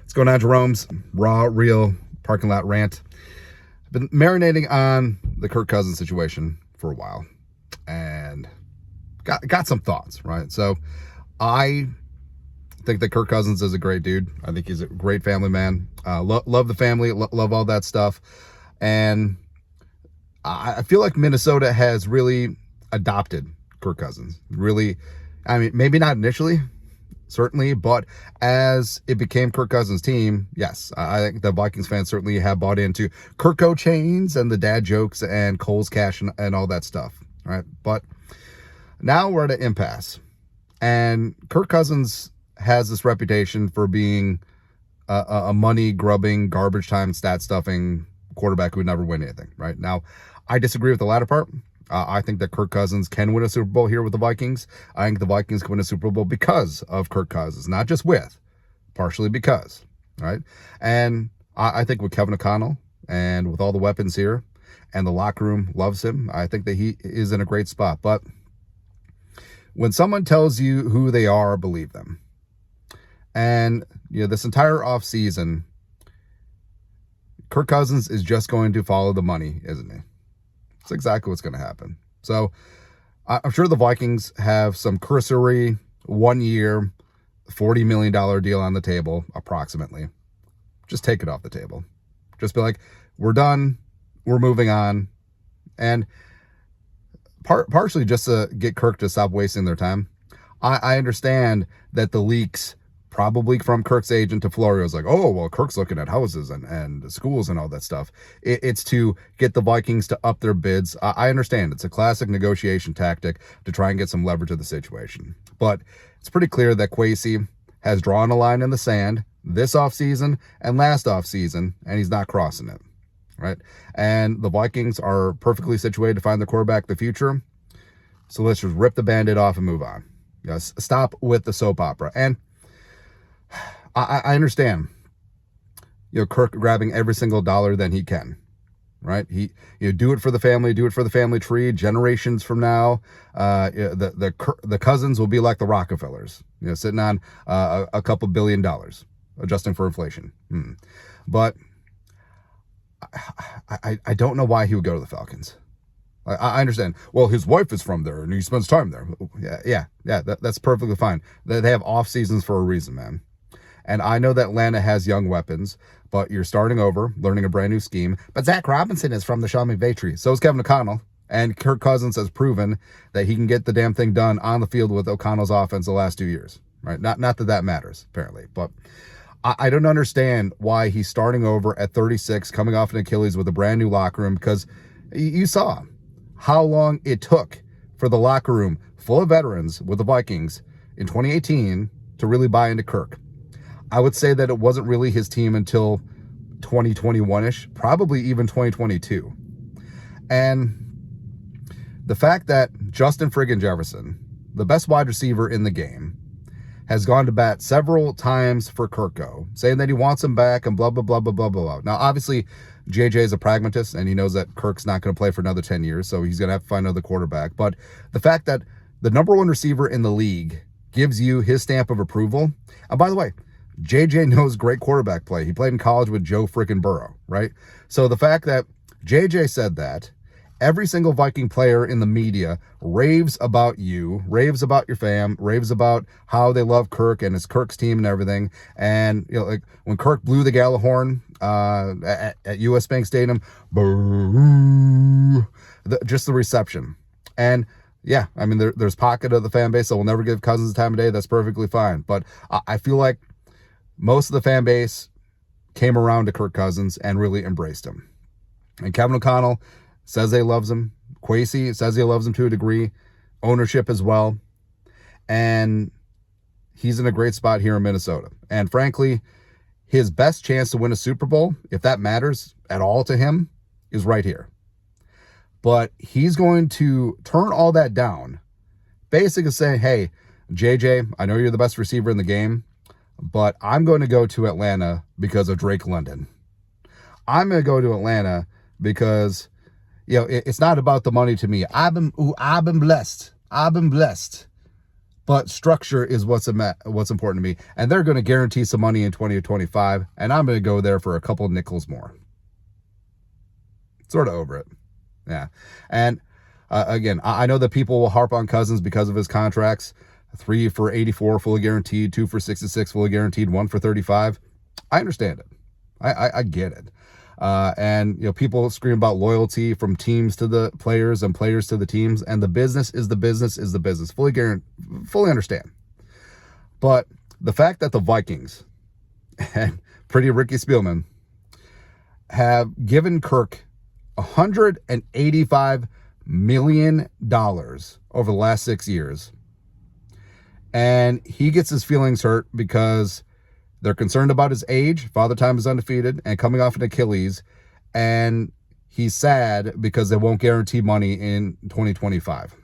What's going on, Jerome's Raw, Real Parking Lot Rant? I've been marinating on the Kirk Cousins situation for a while and got some thoughts, right? So I think that Kirk Cousins is a great dude. I think he's a great family man. Love the family, love all that stuff. And I feel like Minnesota has really adopted Kirk Cousins. Really, I mean, maybe not initially, certainly, but as it became Kirk Cousins' team, yes, I think the Vikings fans certainly have bought into Kirko chains and the dad jokes and Cole's cash and all that stuff, right? But now we're at an impasse, and Kirk Cousins has this reputation for being a money-grubbing, garbage-time, stat-stuffing quarterback who would never win anything, right? Now, I disagree with the latter part. I think that Kirk Cousins can win a Super Bowl here with the Vikings. I think the Vikings can win a Super Bowl because of Kirk Cousins, not just with, partially because, right? And I think with Kevin O'Connell and with all the weapons here and the locker room loves him, I think that he is in a great spot. But when someone tells you who they are, believe them. And, you know, this entire offseason, Kirk Cousins is just going to follow the money, isn't he? That's exactly what's going to happen. So I'm sure the Vikings have some cursory 1 year, $40 million deal on the table, approximately. Just take it off the table. Just be like, we're done. We're moving on. And partially just to get Kirk to stop wasting their time. I understand that the leaks probably from Kirk's agent to Florio's like, oh, well, Kirk's looking at houses and schools and all that stuff. It's to get the Vikings to up their bids. I understand. It's a classic negotiation tactic to try and get some leverage of the situation. But it's pretty clear that Kwesi has drawn a line in the sand this offseason and last offseason, and he's not crossing it, right? And the Vikings are perfectly situated to find the quarterback of the future. So let's just rip the Band-Aid off and move on. Yes, stop with the soap opera. And I understand, you know, Kirk grabbing every single dollar that he can, right? Do it for the family, do it for the family tree. Generations from now, the Cousins will be like the Rockefellers, you know, sitting on a couple $1 billion, adjusting for inflation. But I don't know why he would go to the Falcons. I understand. Well, his wife is from there and he spends time there. Yeah. That's perfectly fine. They have off seasons for a reason, man. And I know that Atlanta has young weapons, but you're starting over, learning a brand new scheme. But Zach Robinson is from the Sean McVay tree. So is Kevin O'Connell. And Kirk Cousins has proven that he can get the damn thing done on the field with O'Connell's offense the last 2 years, right? Not that matters, apparently. But I don't understand why he's starting over at 36, coming off an Achilles with a brand new locker room, because you saw how long it took for the locker room full of veterans with the Vikings in 2018 to really buy into Kirk. I would say that it wasn't really his team until 2021-ish, probably even 2022. And the fact that Justin friggin' Jefferson, the best wide receiver in the game, has gone to bat several times for Kirko, saying that he wants him back and blah, blah, blah, blah, blah, blah. Now, obviously, JJ is a pragmatist, and he knows that Kirk's not going to play for another 10 years, so he's going to have to find another quarterback. But the fact that the number one receiver in the league gives you his stamp of approval, and by the way, JJ knows great quarterback play. He played in college with Joe frickin' Burrow, right? So the fact that JJ said that, every single Viking player in the media raves about you, raves about your fam, raves about how they love Kirk and it's Kirk's team and everything. And, you know, like when Kirk blew the Gallahorn at US Bank Stadium, boo, just the reception. And yeah, I mean, there's pocket of the fan base that will never give Cousins the time of day. That's perfectly fine. But I feel like most of the fan base came around to Kirk Cousins and really embraced him. And Kevin O'Connell says he loves him. Kwesi says he loves him to a degree. Ownership as well. And he's in a great spot here in Minnesota. And frankly, his best chance to win a Super Bowl, if that matters at all to him, is right here. But he's going to turn all that down, basically saying, hey, JJ, I know you're the best receiver in the game, but I'm going to go to Atlanta because of Drake London. I'm going to go to Atlanta because, you know, it's not about the money to me. I've been blessed. I've been blessed But structure is what's important to me. And they're going to guarantee some money in 2025, and I'm going to go there for a couple nickels more. Sort of over it. Yeah. And again, I know that people will harp on Cousins because of his contracts. 3 for 84 fully guaranteed, 2 for 66 fully guaranteed, 1 for 35. I understand it. I get it. And people scream about loyalty from teams to the players and players to the teams, and the business is the business is the business. Fully understand. But the fact that the Vikings and pretty Ricky Spielman have given Kirk $185 million over the last 6 years, and he gets his feelings hurt because they're concerned about his age. Father Time is undefeated and coming off an Achilles. And he's sad because they won't guarantee money in 2025.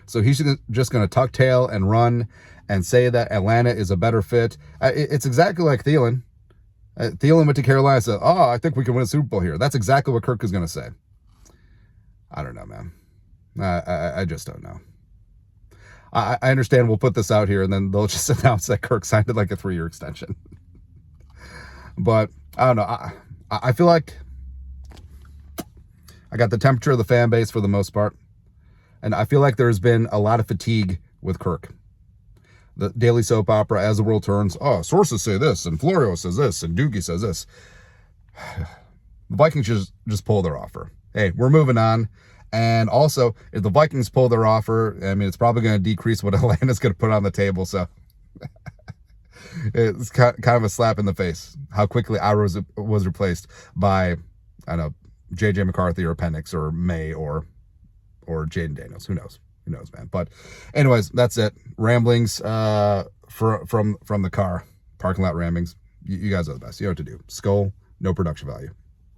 So he's just going to tuck tail and run and say that Atlanta is a better fit. It's exactly like Thielen. Thielen went to Carolina and said, "Oh, I think we can win a Super Bowl here." That's exactly what Kirk is going to say. I don't know, man. I just don't know. I understand we'll put this out here and then they'll just announce that Kirk signed it like a 3-year extension. But I don't know. I feel like I got the temperature of the fan base for the most part. And I feel like there's been a lot of fatigue with Kirk. The daily soap opera, as the world turns, sources say this, and Florio says this, and Doogie says this. The Vikings just pull their offer. Hey, we're moving on. And also, if the Vikings pull their offer, I mean, it's probably going to decrease what Atlanta's going to put on the table. So it's kind of a slap in the face how quickly Ira was replaced by, I don't know, J.J. McCarthy or Penix or May or Jaden Daniels. Who knows? Who knows, man? But anyways, that's it. Ramblings from the car. Parking lot ramblings. You guys are the best. You know what to do. Skull, no production value.